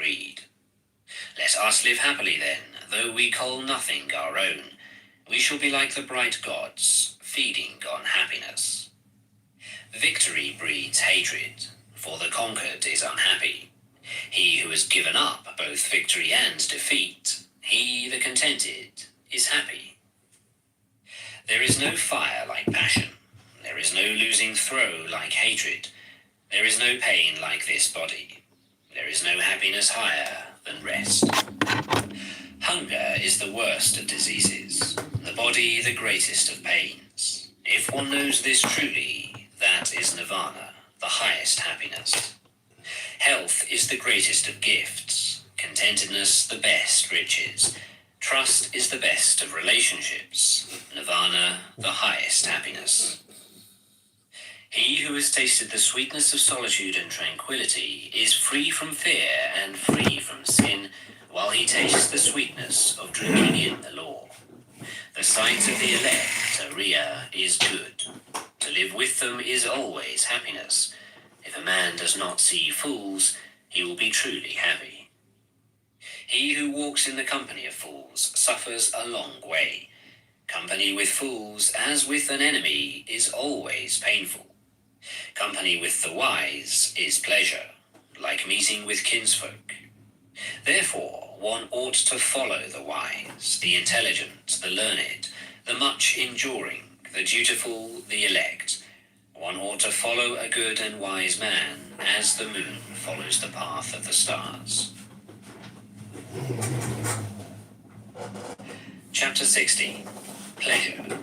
greed. Let us live happily then, though we call nothing our own. We shall be like the bright gods, feeding on happiness. Victory breeds hatred, for the conquered is unhappy. He who has given up both victory and defeat, he, the contented, is happy. There is no fire like passion. There is no losing throw like hatred. There is no pain like this body. There is no happiness higher than rest. Hunger is the worst of diseases, the body the greatest of pains. If one knows this truly, that is nirvana, the highest happiness. Health is the greatest of gifts, contentedness the best riches. Trust is the best of relationships, nirvana the highest happiness. He who has tasted the sweetness of solitude and tranquility is free from fear and free from sin, while he tastes the sweetness of drinking in the law. The sight of the elect, Ariya, is good. To live with them is always happiness. If a man does not see fools, he will be truly happy. He who walks in the company of fools suffers a long way. Company with fools, as with an enemy, is always painful. Company with the wise is pleasure, like meeting with kinsfolk. Therefore, one ought to follow the wise, the intelligent, the learned, the much enduring, the dutiful, the elect. One ought to follow a good and wise man, as the moon follows the path of the stars. Chapter 60. Pleasure.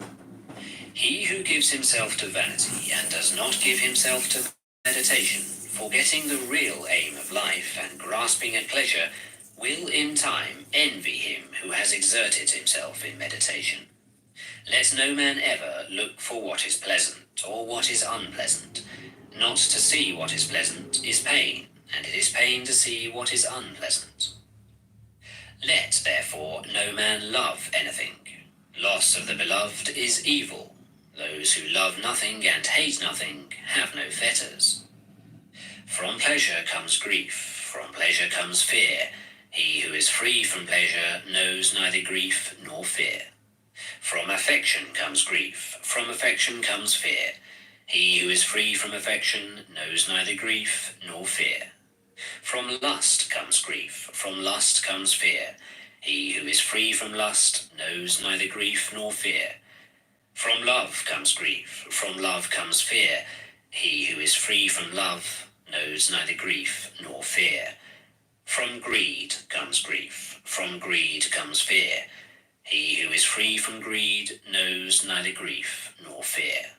He who gives himself to vanity and does not give himself to meditation, forgetting the real aim of life and grasping at pleasure, will in time envy him who has exerted himself in meditation. Let no man ever look for what is pleasant or what is unpleasant. Not to see what is pleasant is pain, and it is pain to see what is unpleasant. Let, therefore, no man love anything. Loss of the beloved is evil. Those who love nothing and hate nothing have no fetters. From pleasure comes grief, from pleasure comes fear. He who is free from pleasure knows neither grief nor fear. From affection comes grief, from affection comes fear. He who is free from affection knows neither grief nor fear. From lust comes grief, from lust comes fear. He who is free from lust knows neither grief nor fear. From love comes grief, from love comes fear. He who is free from love knows neither grief nor fear. From greed comes grief, from greed comes fear. He who is free from greed knows neither grief nor fear.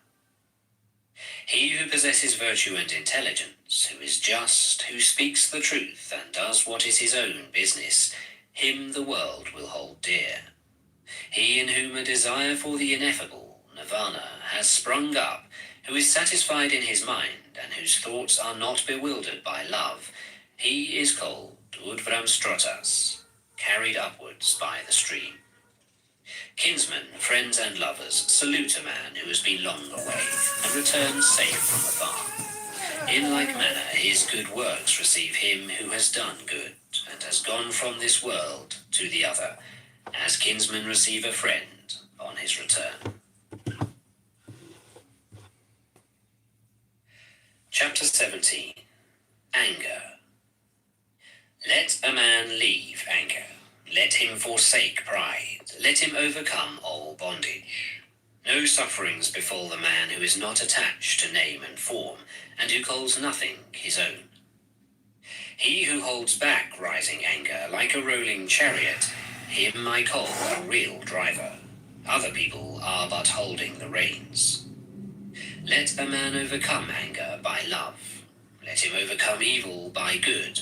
He who possesses virtue and intelligence, who is just, who speaks the truth and does what is his own business, him the world will hold dear. He in whom a desire for the ineffable, nirvana, has sprung up, who is satisfied in his mind and whose thoughts are not bewildered by love, he is called Udvramstrotas, carried upwards by the stream. Kinsmen, friends and lovers, salute a man who has been long away and returns safe from afar. In like manner his good works receive him who has done good and has gone from this world to the other, as kinsmen receive a friend on his return. Chapter 17. Anger. Let a man leave anger. Let him forsake pride. Let him overcome all bondage. No sufferings befall the man who is not attached to name and form, and who calls nothing his own. He who holds back rising anger like a rolling chariot, him I call a real driver. Other people are but holding the reins. Let a man overcome anger by love. Let him overcome evil by good.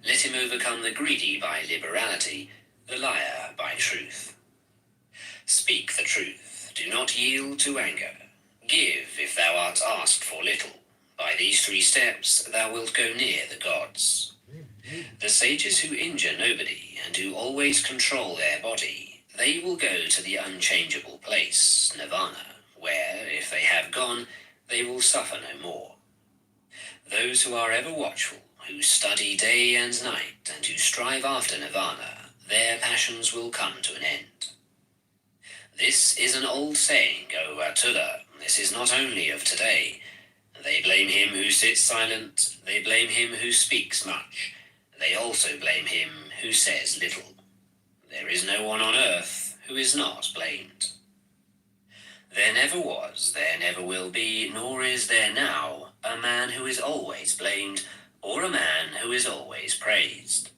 Let him overcome the greedy by liberality, the liar by truth. Speak the truth, do not yield to anger. Give if thou art asked for little. By these 3 steps thou wilt go near the gods. The sages who injure nobody and who always control their body, they will go to the unchangeable place, nirvana, where, if they have gone, they will suffer no more. Those who are ever watchful, who study day and night and who strive after nirvana, their passions will come to an end. This is an old saying, O Atula. This is not only of today. They blame him who sits silent, they blame him who speaks much, they also blame him who says little. There is no one on earth who is not blamed. There never was, there never will be, nor is there now, a man who is always blamed, or a man who is always praised.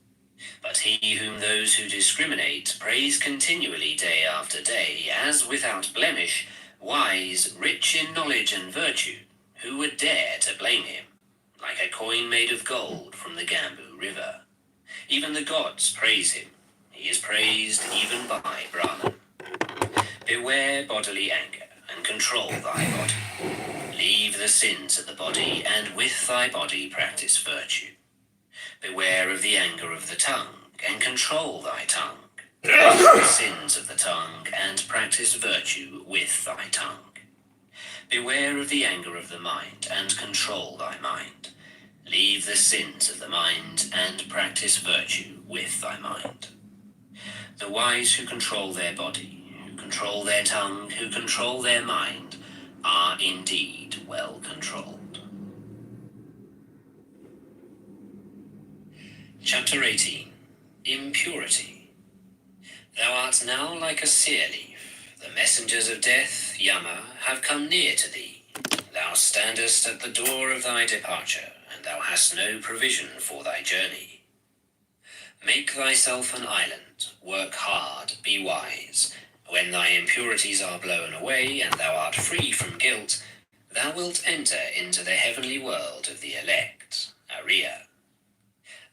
But he whom those who discriminate praise continually day after day, as without blemish, wise, rich in knowledge and virtue, who would dare to blame him? Like a coin made of gold from the Gambu River. Even the gods praise him. He is praised even by Brahman. Beware bodily anger, and control thy body. Leave the sins of the body, and with thy body practice virtue. Beware of the anger of the tongue, and control thy tongue. Leave the sins of the tongue, and practice virtue with thy tongue. Beware of the anger of the mind, and control thy mind. Leave the sins of the mind, and practice virtue with thy mind. The wise who control their body, who control their tongue, who control their mind, are indeed well controlled. Chapter 18. Impurity. Thou art now like a sear leaf. The messengers of death, Yama, have come near to thee. Thou standest at the door of thy departure, and thou hast no provision for thy journey. Make thyself an island, work hard, be wise. When thy impurities are blown away, and thou art free from guilt, thou wilt enter into the heavenly world of the elect, Ariya.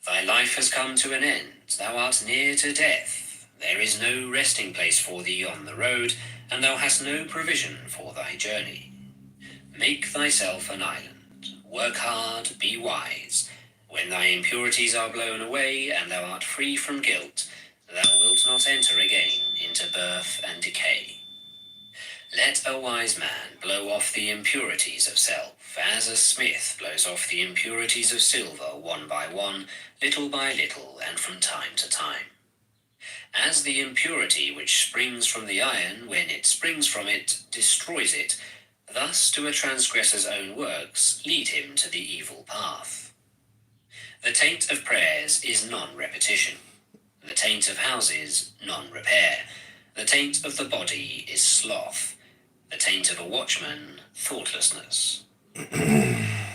Thy life has come to an end, thou art near to death. There is no resting place for thee on the road, and thou hast no provision for thy journey. Make thyself an island, work hard, be wise. When thy impurities are blown away, and thou art free from guilt, thou wilt not enter again into birth and decay. Let a wise man blow off the impurities of self, as a smith blows off the impurities of silver one by one, little by little, and from time to time. As the impurity which springs from the iron, when it springs from it, destroys it, thus do a transgressor's own works lead him to the evil path. The taint of prayers is non-repetition. The taint of houses, non-repair. The taint of the body is sloth. The taint of a watchman, thoughtlessness.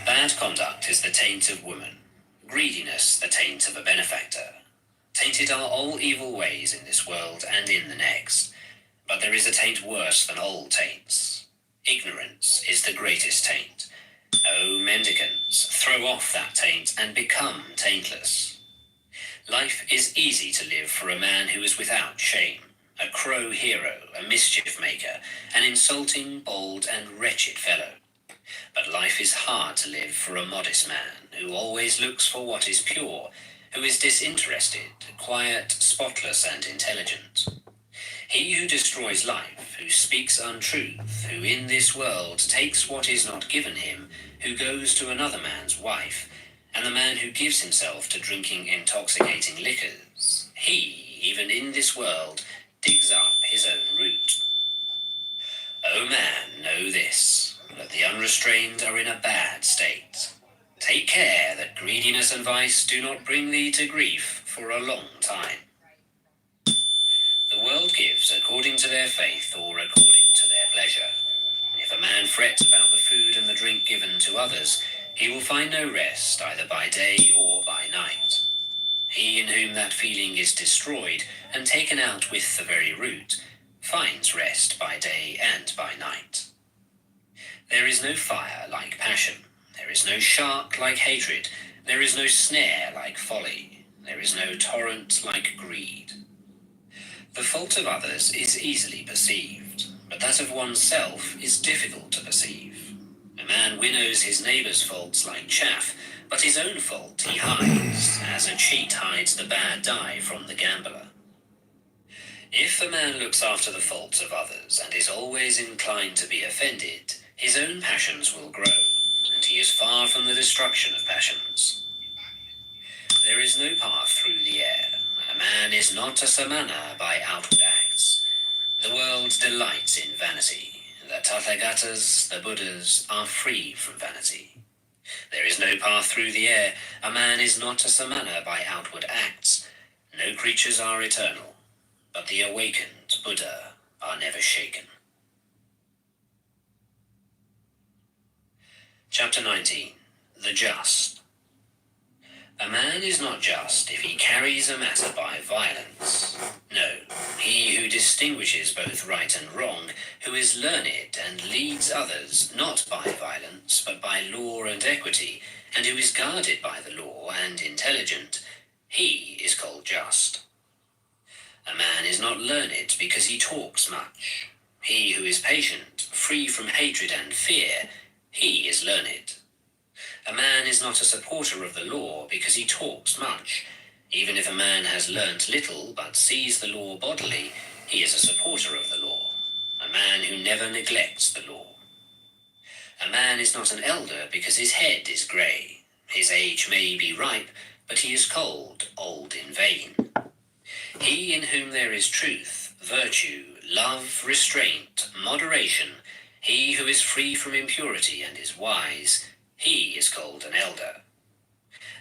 Bad conduct is the taint of woman. Greediness, the taint of a benefactor. Tainted are all evil ways in this world and in the next. But there is a taint worse than all taints. Ignorance is the greatest taint. O mendicants, throw off that taint and become taintless. Life is easy to live for a man who is without shame, a crow hero, a mischief maker, an insulting, bold, and wretched fellow. But life is hard to live for a modest man who always looks for what is pure, who is disinterested, quiet, spotless, and intelligent. He who destroys life, who speaks untruth, who in this world takes what is not given him, who goes to another man's wife, and the man who gives himself to drinking intoxicating liquors, he, even in this world, digs up his own root. O man, know this, that the unrestrained are in a bad state. Take care that greediness and vice do not bring thee to grief for a long time. The world gives according to their faith or according to their pleasure. If a man frets about the food and the drink given to others, he will find no rest either by day or by night. He in whom that feeling is destroyed and taken out with the very root finds rest by day and by night. There is no fire like passion. There is no shark like hatred. There is no snare like folly. There is no torrent like greed. The fault of others is easily perceived, but that of oneself is difficult to perceive. A man winnows his neighbour's faults like chaff, but his own fault he hides, as a cheat hides the bad die from the gambler. If a man looks after the faults of others and is always inclined to be offended, his own passions will grow, and he is far from the destruction of passions. There is no path through the air. A man is not a samana by outward acts. The world delights in vanity. The Tathagatas, the Buddhas, are free from vanity. There is no path through the air. A man is not a samana by outward acts. No creatures are eternal, but the awakened Buddha are never shaken. Chapter 19. The Just. A man is not just if he carries a matter by violence. No, he who distinguishes both right and wrong, who is learned and leads others not by violence, but by law and equity, and who is guarded by the law and intelligent, he is called just. A man is not learned because he talks much. He who is patient, free from hatred and fear, he is learned. A man is not a supporter of the law because he talks much. Even if a man has learnt little but sees the law bodily, he is a supporter of the law, a man who never neglects the law. A man is not an elder because his head is grey. His age may be ripe, but he is cold, old in vain. He in whom there is truth, virtue, love, restraint, moderation, he who is free from impurity and is wise, he is called an elder.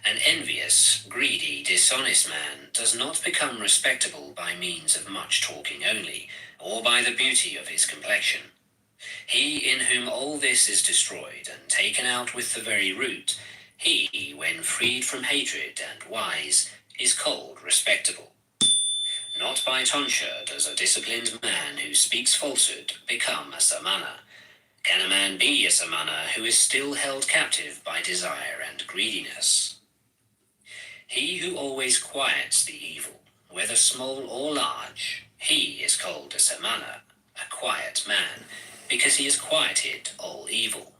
An envious, greedy, dishonest man does not become respectable by means of much talking only, or by the beauty of his complexion. He in whom all this is destroyed and taken out with the very root, he, when freed from hatred and wise, is called respectable. Not by tonsure does a disciplined man who speaks falsehood become a samana. Can a man be a samana who is still held captive by desire and greediness? He who always quiets the evil, whether small or large, he is called a samana, a quiet man, because he has quieted all evil.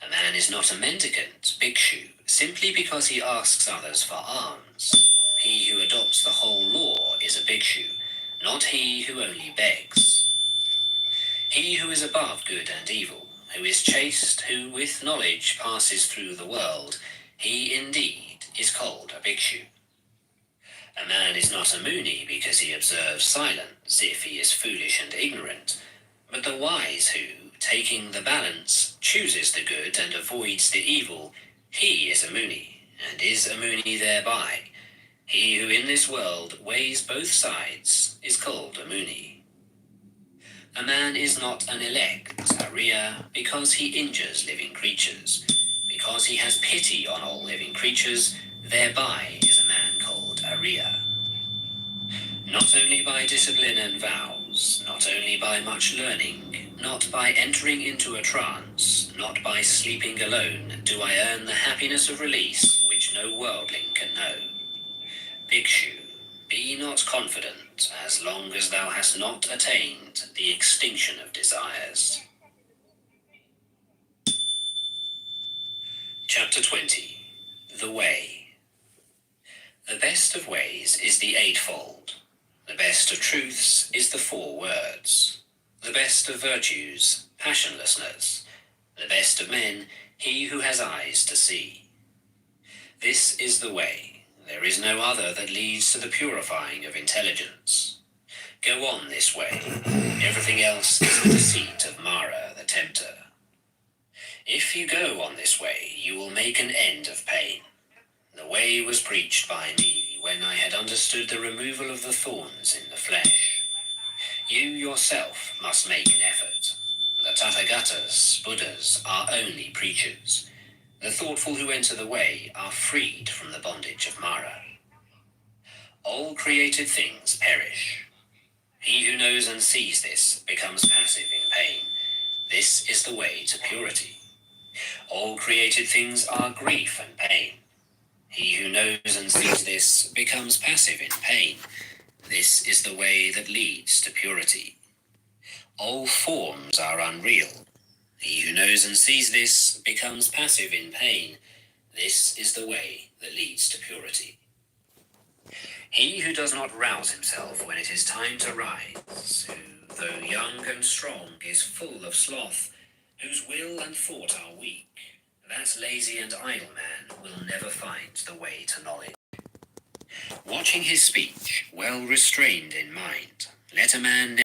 A man is not a mendicant, bhikshu, simply because he asks others for alms. He who adopts the whole law is a bhikshu, not he who only begs. He who is above good and evil, who is chaste, who with knowledge passes through the world, he indeed is called a bhikshu. A man is not a muni because he observes silence if he is foolish and ignorant, but the wise who, taking the balance, chooses the good and avoids the evil, he is a muni, and is a muni thereby. He who in this world weighs both sides is called a muni. A man is not an elect, Ariya, because he injures living creatures. Because he has pity on all living creatures, thereby is a man called Ariya. Not only by discipline and vows, not only by much learning, not by entering into a trance, not by sleeping alone, do I earn the happiness of release which no worldling can know. Bhikshu, be not confident as long as thou hast not attained the extinction of desires. Chapter 20. The Way. The best of ways is the eightfold. The best of truths is the 4 words. The best of virtues, passionlessness. The best of men, he who has eyes to see. This is the way. There is no other that leads to the purifying of intelligence. Go on this way. Everything else is the deceit of Mara, the tempter. If you go on this way, you will make an end of pain. The way was preached by me when I had understood the removal of the thorns in the flesh. You yourself must make an effort. The Tathagatas, Buddhas, are only preachers. The thoughtful who enter the way are freed from the bondage of Mara. All created things perish. He who knows and sees this becomes passive in pain. This is the way to purity. All created things are grief and pain. He who knows and sees this becomes passive in pain. This is the way that leads to purity. All forms are unreal. He who knows and sees this becomes passive in pain. This is the way that leads to purity. He who does not rouse himself when it is time to rise, who, though young and strong, is full of sloth, whose will and thought are weak, That lazy and idle man will never find the way to knowledge. Watching his speech, well restrained in mind, let a man